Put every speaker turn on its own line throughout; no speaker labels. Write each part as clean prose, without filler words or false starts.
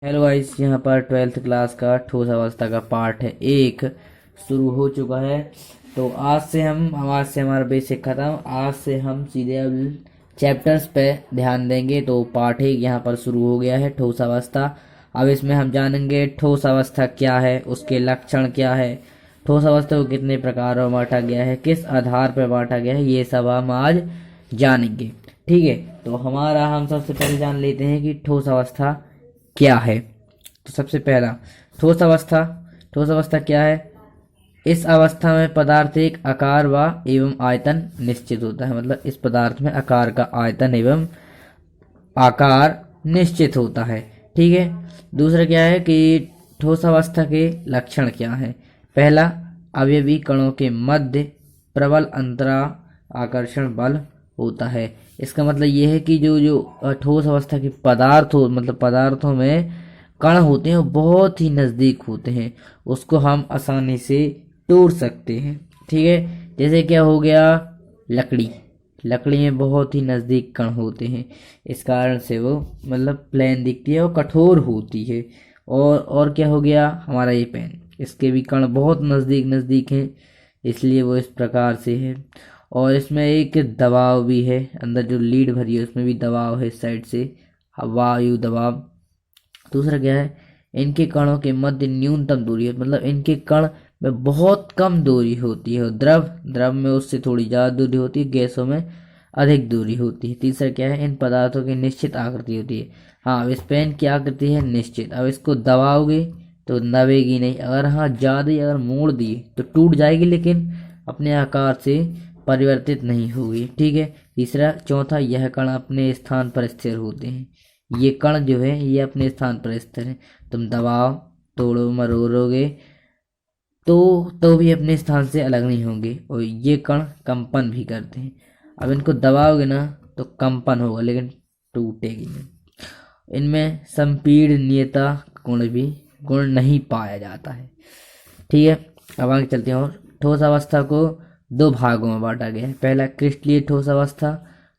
Hello guys, यहाँ पर 12th class का ठोस अवस्था का पार्ट है एक शुरू हो चुका है। तो आज से हमारा बेसिक खत्म। आज से हम सीधे अब चैप्टर्स पे ध्यान देंगे। तो पार्ट एक यहाँ पर शुरू हो गया है, ठोस अवस्था। अब इसमें हम जानेंगे ठोस अवस्था क्या है, उसके लक्षण क्या है, ठोस अवस्था को कितने प्रकारों में बांटा गया है, किस आधार पर बांटा गया है, ये सब हम आज जानेंगे। ठीक है, तो हम सबसे पहले जान लेते हैं कि ठोस अवस्था क्या है। तो सबसे पहला, ठोस अवस्था। ठोस अवस्था क्या है? इस अवस्था में पदार्थ एक आकार व एवं आयतन निश्चित होता है। मतलब इस पदार्थ में आकार का आयतन एवं आकार निश्चित होता है। ठीक है। दूसरा क्या है कि ठोस अवस्था के लक्षण क्या है? पहला, अवयवी कणों के मध्य प्रबल अंतरा आकर्षण बल होता है। इसका मतलब ये है कि जो जो ठोस अवस्था के पदार्थ हो, मतलब पदार्थों में कण होते हैं वो बहुत ही नज़दीक होते हैं, उसको हम आसानी से तोड़ सकते हैं। ठीक है। जैसे क्या हो गया, लकड़ी। लकड़ी में बहुत ही नज़दीक कण होते हैं, इस कारण से वो मतलब प्लेन दिखती है और कठोर होती है। और क्या हो गया, हमारा ये पेन, इसके भी कण बहुत नज़दीक नज़दीक हैं, इसलिए वो इस प्रकार से है। और इसमें एक दबाव भी है, अंदर जो लीड भरी है उसमें भी दबाव है, इस साइड से वायु दबाव। दूसरा क्या है, इनके कणों के मध्य न्यूनतम दूरी है, मतलब इनके कण में बहुत कम दूरी होती है। और द्रव में उससे थोड़ी ज़्यादा दूरी होती है, गैसों में अधिक दूरी होती है। तीसरा क्या है, इन पदार्थों की निश्चित आकृति होती है। हाँ, अब इस पेन की आकृति है निश्चित। अब इसको दबाओगे तो दबेगी नहीं, अगर हाँ ज़्यादा अगर मोड़ दिए तो टूट जाएगी, लेकिन अपने आकार से परिवर्तित नहीं होगी। ठीक है। तीसरा, चौथा, यह कण अपने स्थान पर स्थिर होते हैं। ये कण जो है ये अपने स्थान पर स्थिर है। तुम दबाओ, तोड़ो, मरोड़ोगे तो भी अपने स्थान से अलग नहीं होंगे। और ये कण कंपन भी करते हैं। अब इनको दबाओगे ना तो कंपन होगा, लेकिन टूटेगी नहीं। इनमें संपीड़नीयता गुण नहीं पाया जाता है। ठीक है। अब आगे चलते हैं। और ठोस अवस्था को दो भागों में बांटा गया है। पहला, क्रिस्टलीय ठोस अवस्था,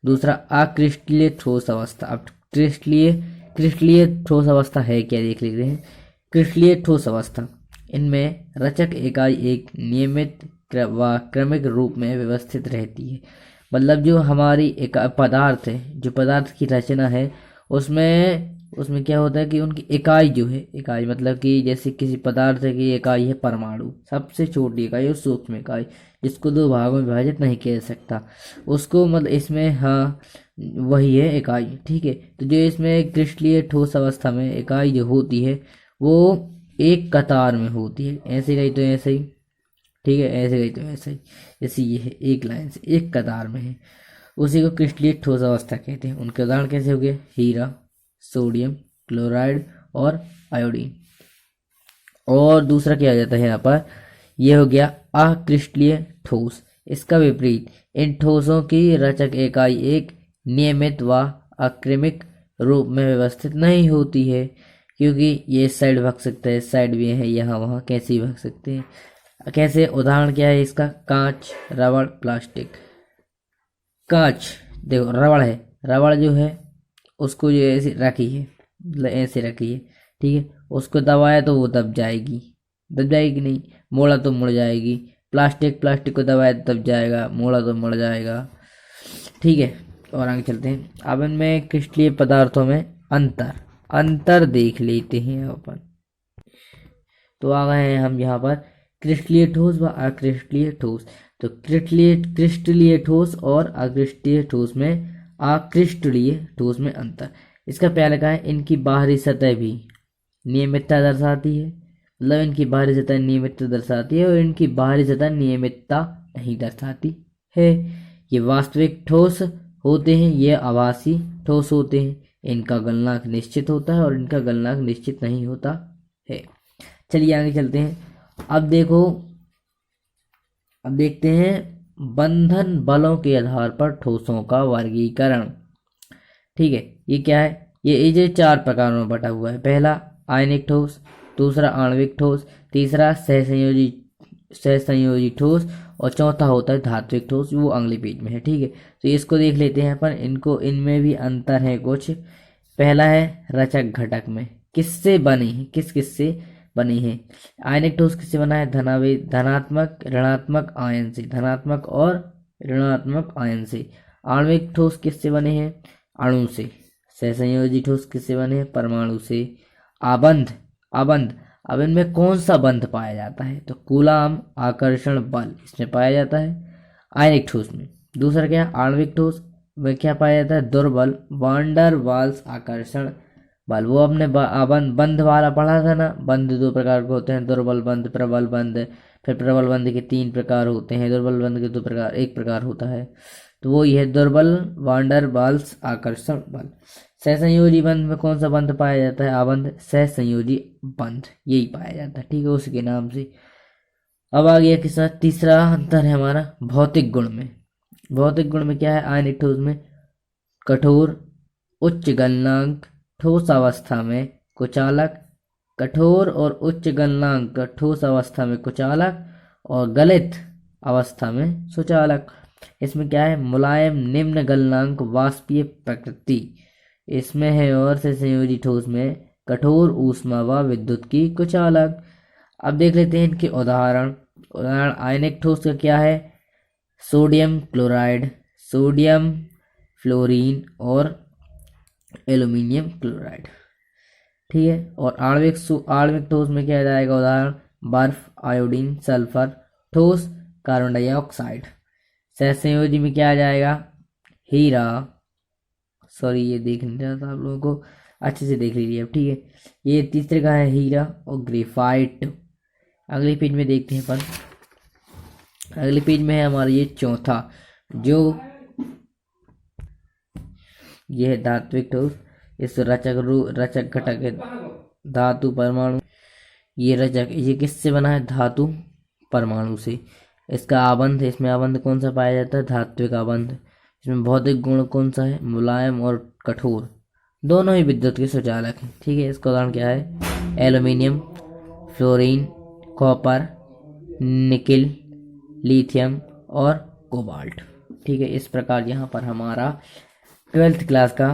दूसरा अक्रिस्टलीय ठोस अवस्था। अब क्रिस्टलीय क्रिस्टलीय ठोस अवस्था है क्या, देख लेते हैं। क्रिस्टलीय ठोस अवस्था, इनमें रचक इकाई एक नियमित व क्रमिक रूप में व्यवस्थित रहती है। मतलब जो हमारी एक पदार्थ है, जो पदार्थ की रचना है, उसमें उसमें क्या होता है कि उनकी इकाई जो है, इकाई मतलब कि जैसे किसी पदार्थ की इकाई है परमाणु, सबसे छोटी इकाई और सूक्ष्म इकाई, जिसको दो भागों में विभाजित नहीं किया जा सकता, उसको मतलब इसमें हाँ वही है इकाई। ठीक है। तो जो इसमें क्रिस्टलीय ठोस अवस्था में इकाई जो होती है वो एक कतार में होती है, ऐसे गई तो ऐसे ही, ठीक है, ऐसे गई तो ऐसे ही, जैसे ये है एक लाइन से एक कतार में है, उसी को क्रिस्टलीय ठोस अवस्था कहते हैं। उनके उदाहरण कैसे हो गए, हीरा, सोडियम क्लोराइड और आयोडीन। और दूसरा क्या आ जाता है यहाँ पर, यह हो गया अक्रिस्टलीय ठोस। इसका विपरीत, इन ठोसों की रचक इकाई एक नियमित व अक्रमिक रूप में व्यवस्थित नहीं होती है, क्योंकि ये इस साइड भाग सकता है, इस साइड भी है, यहाँ वहाँ कैसे ही भाग सकते हैं। कैसे, उदाहरण क्या है इसका, कांच, रबड़, प्लास्टिक। कांच, देखो रबड़ है, रबड़ जो है उसको जो ऐसे रखी है, मतलब ऐसे रखी है, ठीक है, उसको दबाया तो वो दब जाएगी, दब जाएगी नहीं, मोड़ा तो मुड़ जाएगी। प्लास्टिक को दबाया तो दब जाएगा, मोड़ा तो मुड़ जाएगा। ठीक है। और आगे चलते हैं। अब इनमें क्रिस्टलीय पदार्थों में अंतर अंतर देख लेते हैं अपन। तो आ गए हैं हम यहाँ पर क्रिस्टलीय ठोस व अक्रिस्टलीय ठोस। तो क्रिस्टलीय ठोस और अक्रिस्टलीय ठोस में अक्रिस्टलीय ठोस में अंतर। इसका पहला का है, इनकी बाहरी सतह भी नियमितता दर्शाती है। मतलब इनकी बाहरी सतह नियमितता दर्शाती है और इनकी बाहरी सतह नियमितता नहीं दर्शाती है। ये वास्तविक ठोस होते हैं, ये आभासी ठोस होते हैं। इनका गलनांक निश्चित होता है और इनका गलनांक निश्चित नहीं होता है। चलिए आगे चलते हैं। अब देखते हैं बंधन बलों के आधार पर ठोसों का वर्गीकरण। ठीक है। ये क्या है, ये चार प्रकारों में बटा हुआ है। पहला आयनिक ठोस, दूसरा आणविक ठोस, तीसरा सहसंयोजी ठोस और चौथा होता है धात्विक ठोस, वो अगले पेज में है। ठीक है। तो इसको देख लेते हैं अपन, इनमें भी अंतर है कुछ। पहला है रचक घटक में, किससे बने हैं, किस किससे बने हैं। आयनिक ठोस किससे बना है, धनात्मक ऋणात्मक आयन से, धनात्मक और ऋणात्मक आयन से। आणविक ठोस किससे बने हैं, अणु से। सहसंयोजी ठोस किससे बने हैं, परमाणु से। आबंध, आबंध, अब इनमें कौन सा बंध पाया जाता है, तो कूलाम आकर्षण बल इसमें पाया जाता है आयनिक ठोस में। दूसरा क्या, आणविक ठोस में क्या पाया जाता है, दुर्बल वांडर वाल्स आकर्षण बल। वो अपने बंध वाला पढ़ा था ना, बंध दो प्रकार के होते हैं, दुर्बल बंध, प्रबल बंध। फिर प्रबल बंध के 3 प्रकार होते हैं, दुर्बल बंध के 2 प्रकार, 1 प्रकार होता है। तो वो यह दुर्बल वांडर वाल्स आकर्षण बल। सहसंयोजी बंध में कौन सा बंध पाया जाता है, आबंध सहसंयोजी बंध यही पाया जाता है, ठीक है, उसी के नाम से। अब आ गया किसका, तीसरा अंतर है हमारा भौतिक गुण में। भौतिक गुण में क्या है, आयनिक ठोस में कठोर उच्च गलनांक ठोस अवस्था में कुचालक, कठोर और उच्च गलनांक ठोस अवस्था में कुचालक और गलित अवस्था में सुचालक। इसमें क्या है, मुलायम निम्न गलनांक वाष्पीय प्रकृति इसमें है, और से संयोजी ठोस में कठोर ऊष्मा व विद्युत की कुचालक। अब देख लेते हैं इनके उदाहरण। उदाहरण आयनिक ठोस का क्या है, सोडियम क्लोराइड, सोडियम फ्लोरीन और एल्यूमिनियम क्लोराइड, ठीक है। और आणविक ठोस में क्या जाएगा, उदाहरण बर्फ, आयोडीन, सल्फर, ठोस कार्बन डाइऑक्साइड। सहसंयोजी में क्या आ जाएगा, हीरा, सॉरी ये देख नहीं रहा था आप लोगों को, अच्छे से देख लीजिए अब, ठीक है। ये तीसरे का है हीरा और ग्रेफाइट। अगले पेज में देखते हैं अपन, अगले पेज में है हमारा ये चौथा, जो ये है धात्विक ठोस। इस रचक घटक धातु परमाणु, ये रचक ये किससे बना है, धातु परमाणु से। इसका आबंध, इसमें आबंध कौन सा पाया जाता है, धात्विक आबंध। इसमें भौतिक गुण कौन सा है, मुलायम और कठोर, दोनों ही विद्युत के सुचालक हैं, ठीक है। इसका उदाहरण क्या है, aluminium, fluorine, copper, nickel, lithium और कोबाल्ट, ठीक है। इस प्रकार यहाँ पर हमारा 12th क्लास का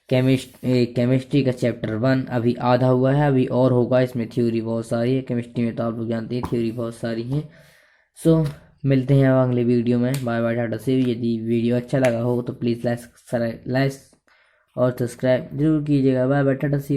केमिस्ट्री का चैप्टर 1 अभी आधा हुआ है, अभी और होगा। इसमें थ्योरी बहुत सारी है, केमिस्ट्री में तो आप लोग जानते हैं थ्योरी बहुत सारी है। सो मिलते हैं अब अगले वीडियो में, बाय बाय, टाटा से। यदि वीडियो अच्छा लगा हो तो प्लीज़ लाइक और सब्सक्राइब जरूर कीजिएगा। बाय बाय, टाटा सी।